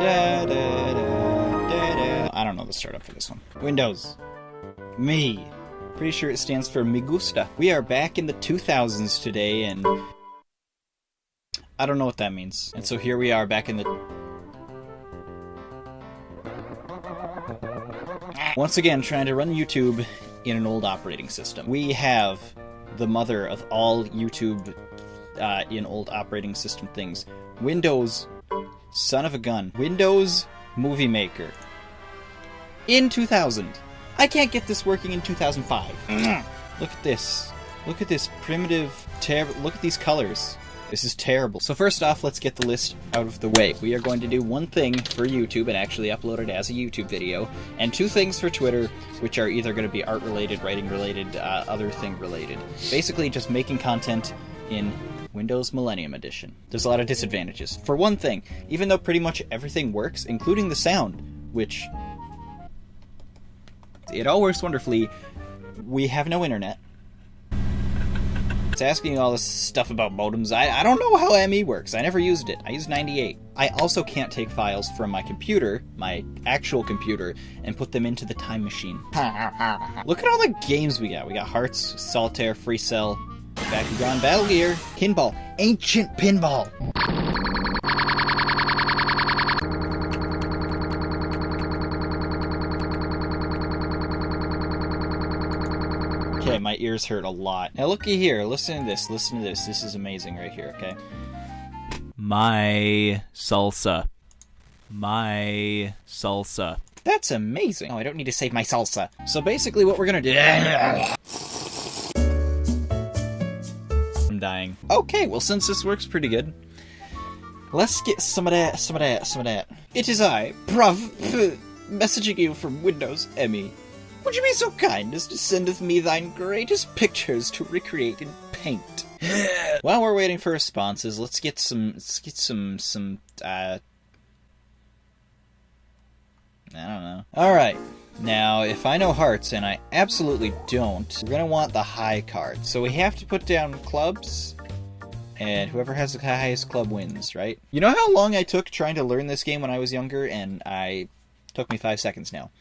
Da, da, da, da, da. I don't know the startup for this one. Windows. Me. Pretty sure it stands for Me Gusta. We are back in the 2000s today, and I don't know what that means. And so here we are back in the... Once again, trying to run YouTube in an old operating system. We have the mother of all YouTube in old operating system things. Windows, son of a gun. Windows Movie Maker. In 2000. I can't get this working in 2005. Look at this. Look at this primitive, terrible... Look at these colors. This is terrible. So first off, let's get the list out of the way. We are going to do one thing for YouTube and actually upload it as a YouTube video, and two things for Twitter, which are either going to be art-related, writing-related, other thing-related. Basically, just making content in Windows Millennium Edition. There's a lot of disadvantages. For one thing, even though pretty much everything works, including the sound, which... It all works wonderfully, we have no internet. It's asking all this stuff about modems. I don't know how ME works. I never used it. I used 98. I also can't take files from my computer, my actual computer, and put them into the time machine. Look at all the games we got. We got Hearts, Solitaire, Free Cell, Bakugan, Battle Gear, Pinball, Ancient Pinball. Okay, my ears hurt a lot. Now looky here, listen to this, This is amazing right here, okay? My salsa. My salsa. That's amazing. Oh, I don't need to save my salsa. So basically what we're gonna do... I'm dying. Okay, well since this works pretty good, let's get some of that. It is I, Prof, messaging you from Windows ME. Would you be so kind as to sendeth me thine greatest pictures to recreate in paint? While we're waiting for responses, let's get some I don't know. Alright, now if I know hearts, and I absolutely don't, we're gonna want the high card. So we have to put down clubs, and whoever has the highest club wins, right? You know how long I took trying to learn this game when I was younger, and took me 5 seconds now.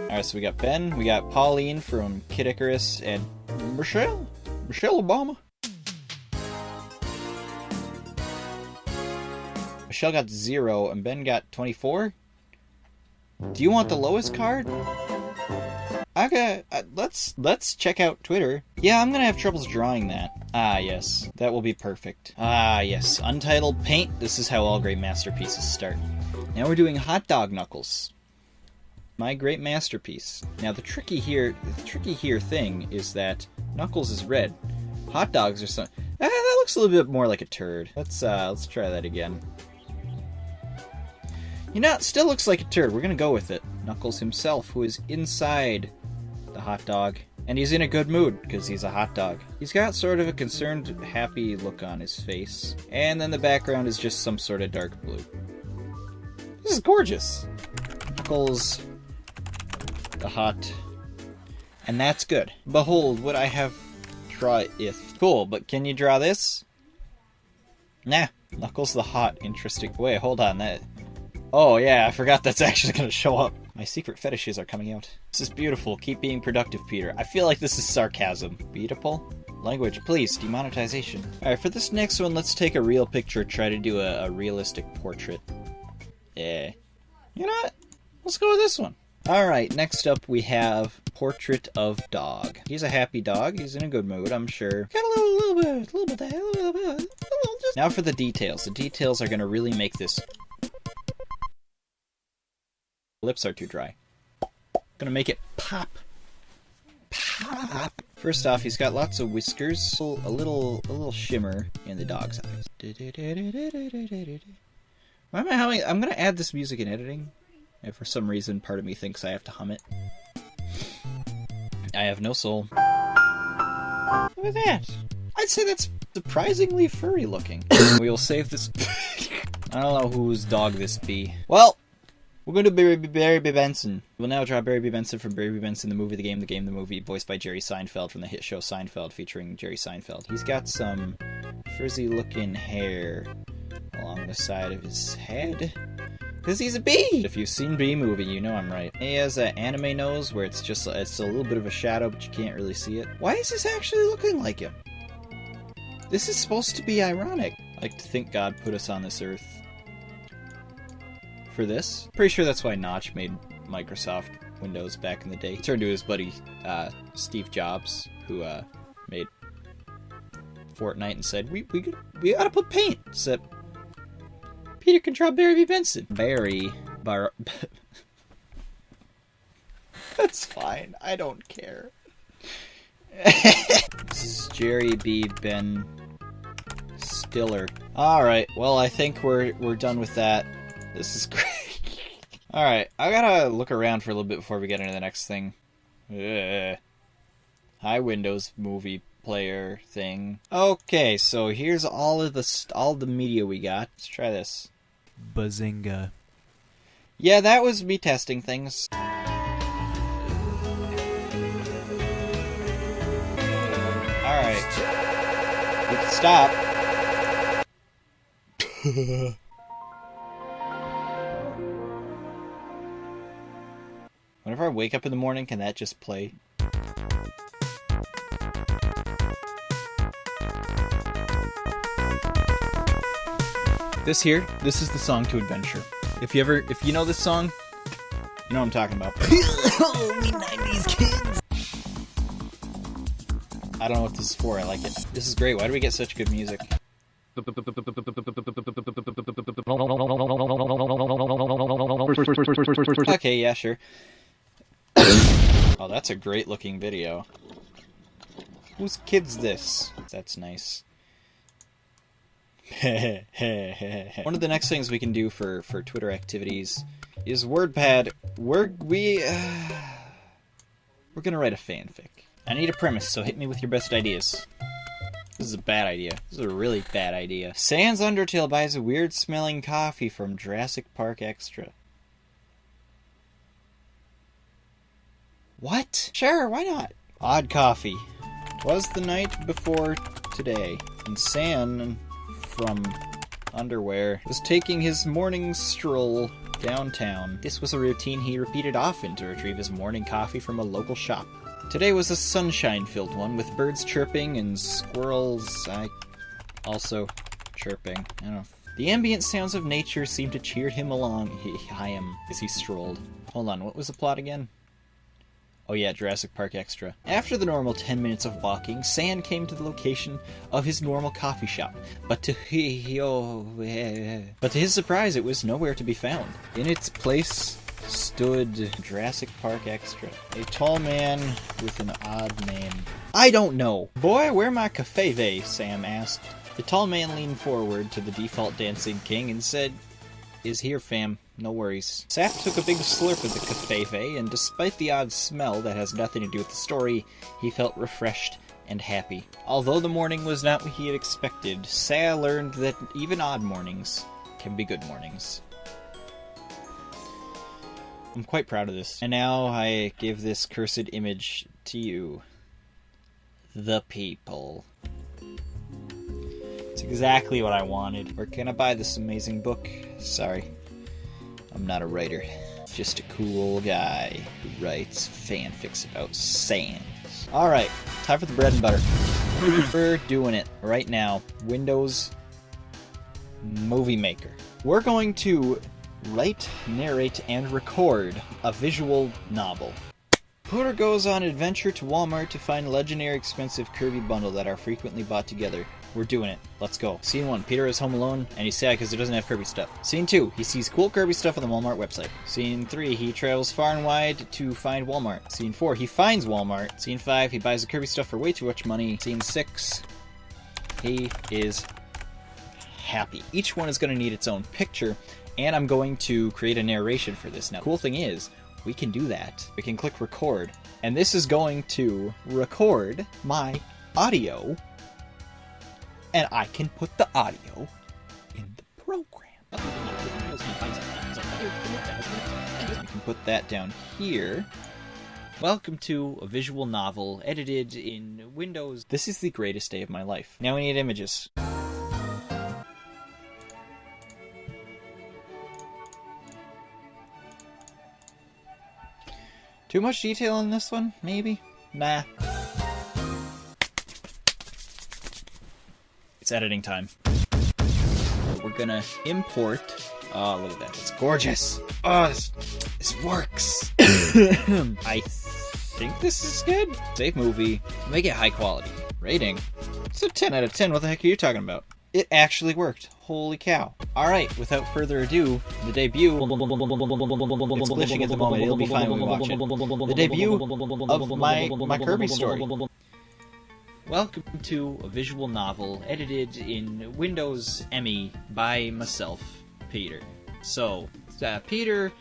Alright, so we got Ben, we got Pauline from Kid Icarus, and Michelle Obama. Michelle got 0, and Ben got 24? Do you want the lowest card? Okay, let's check out Twitter. Yeah, I'm gonna have troubles drawing that. Ah, yes, that will be perfect. Ah, yes, Untitled Paint. This is how all great masterpieces start. Now we're doing Hot Dog Knuckles. My great masterpiece. Now the tricky here thing is that Knuckles is red. Hot dogs are some... that looks a little bit more like a turd. Let's try that again. You know, it still looks like a turd. We're gonna go with it. Knuckles himself, who is inside the hot dog. And he's in a good mood, because he's a hot dog. He's got sort of a concerned, happy look on his face. And then the background is just some sort of dark blue. This is gorgeous. Knuckles... the hot, and that's good. Behold what I have draweth. Cool, but can you draw this? Nah, Knuckles the hot. Interesting. Wait, hold on. That. Oh yeah, I forgot that's actually gonna show up. My secret fetishes are coming out. This is beautiful. Keep being productive, Peter. I feel like this is sarcasm. Beautiful? Language, please. Demonetization. Alright, for this next one, let's take a real picture. Try to do a realistic portrait. Yeah. You know what? Let's go with this one. Alright, next up we have Portrait of Dog. He's a happy dog. He's in a good mood, I'm sure. Got a little bit there. Now for the details. The details are going to really make this... Lips are too dry. Gonna make it pop. Pop. First off, he's got lots of whiskers. A little shimmer in the dog's eyes. Why am I humming? I'm gonna add this music in editing. And for some reason, part of me thinks I have to hum it. I have no soul. Look at that. I'd say that's surprisingly furry looking. We will save this... I don't know whose dog this be. Well, we're going to Barry B. Benson. We'll now draw Barry B. Benson from Barry B. Benson, the movie, the game, the movie, voiced by Jerry Seinfeld from the hit show Seinfeld, featuring Jerry Seinfeld. He's got some frizzy looking hair along the side of his head. Because he's a bee! If you've seen Bee Movie, you know I'm right. He has an anime nose where it's a little bit of a shadow, but you can't really see it. Why is this actually looking like him? This is supposed to be ironic. I like to think God put us on this earth for this. Pretty sure that's why Notch made Microsoft Windows back in the day. He turned to his buddy Steve Jobs, who made Fortnite, and said, we gotta put paint. Except Peter can draw Barry B. Benson. That's fine. I don't care. This is Jerry B. Ben Stiller. Alright, well, I think we're done with that. This is great. Alright, I gotta look around for a little bit before we get into the next thing. Hi, Windows Movie Player thing. Okay, so here's all the media we got. Let's try this. Bazinga. Yeah, that was me testing things. Alright. We can stop. Whenever I wake up in the morning, can that just play? This is the song to adventure. If you know this song, you know what I'm talking about. We 90s kids. I don't know what this is for, I like it. This is great, why do we get such good music? Okay, yeah, sure. Oh, that's a great looking video. Whose kid's this? That's nice. One of the next things we can do for Twitter activities is WordPad. We're gonna write a fanfic. I need a premise, so hit me with your best ideas. This is a bad idea. This is a really bad idea. Sans Undertale buys a weird-smelling coffee from Jurassic Park Extra. What? Sure, why not? Odd coffee. Was the night before today, and San from Underwear was taking his morning stroll downtown. This was a routine he repeated often to retrieve his morning coffee from a local shop. Today was a sunshine-filled one, with birds chirping and squirrels also chirping. I don't know. The ambient sounds of nature seemed to cheer him along as he strolled. Hold on, what was the plot again? Oh yeah, Jurassic Park Extra. After the normal 10 minutes of walking, San came to the location of his normal coffee shop. But to his surprise, it was nowhere to be found. In its place stood Jurassic Park Extra. A tall man with an odd name. I don't know. Boy, where my cafe, Sam asked. The tall man leaned forward to the default dancing king and said, "Is here, fam. No worries." Sap took a big slurp of the cafe, and despite the odd smell that has nothing to do with the story, he felt refreshed and happy. Although the morning was not what he had expected, Sa learned that even odd mornings can be good mornings. I'm quite proud of this. And now I give this cursed image to you. The people. It's exactly what I wanted. Where can I buy this amazing book? Sorry. I'm not a writer. Just a cool guy who writes fanfics about Sans. Alright, time for the bread and butter. We're doing it right now. Windows Movie Maker. We're going to write, narrate, and record a visual novel. Peter goes on adventure to Walmart to find a legendary expensive Kirby bundle that are frequently bought together. We're doing it. Let's go. Scene 1. Peter is home alone, and he's sad because he doesn't have Kirby stuff. Scene 2. He sees cool Kirby stuff on the Walmart website. Scene 3. He travels far and wide to find Walmart. Scene 4. He finds Walmart. Scene 5. He buys the Kirby stuff for way too much money. Scene 6. He is happy. Each one is going to need its own picture, and I'm going to create a narration for this. Now, the cool thing is, we can do that. We can click record, and this is going to record my audio, and I can put the audio in the program. We can put that down here. Welcome to a visual novel edited in Windows. This is the greatest day of my life. Now we need images. Too much detail in this one, maybe? Nah. It's editing time. We're gonna import... Oh, look at that. It's gorgeous. Oh, this works. I think this is good. Save movie. Make it high quality. Rating. It's a 10 out of 10. What the heck are you talking about? It actually worked. Holy cow. Alright, without further ado, the debut... It's glitching at the moment. It'll be fine when we watch it. The debut of my Kirby story. Welcome to a visual novel edited in Windows ME by myself, Peter. So, Peter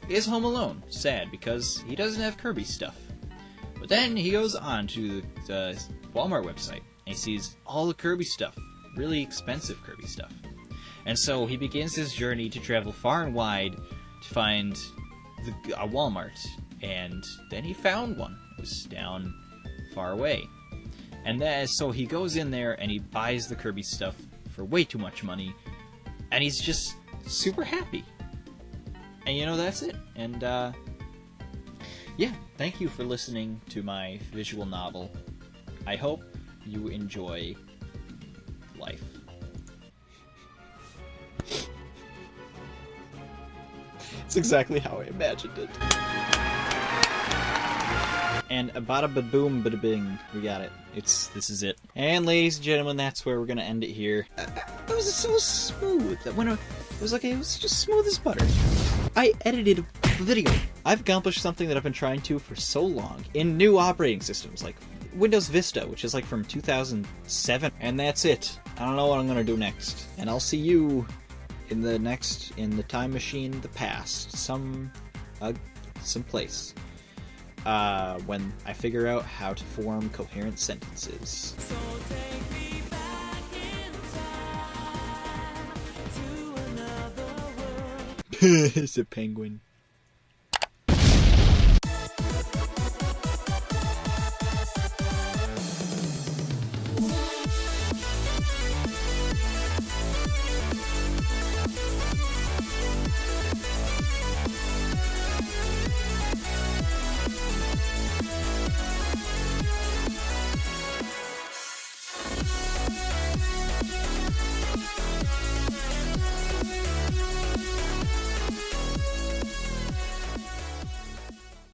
is home alone, sad because he doesn't have Kirby stuff. But then he goes on to the Walmart website and he sees all the Kirby stuff, really expensive Kirby stuff. And so he begins his journey to travel far and wide to find a Walmart. And then he found one. It was down far away. And then, so he goes in there and he buys the Kirby stuff for way too much money. And he's just super happy. And you know, that's it. And, yeah, thank you for listening to my visual novel. I hope you enjoy life. It's exactly how I imagined it. And a bada ba boom bada bing, we got it. This is it. And ladies and gentlemen, that's where we're gonna end it here. It was so smooth that when it was just smooth as butter. I edited a video. I've accomplished something that I've been trying to for so long in new operating systems like Windows Vista, which is like from 2007, and that's it. I don't know what I'm gonna do next, and I'll see you in the time machine, the past, some place. When I figure out how to form coherent sentences. So take me back in time to another world. It's a penguin.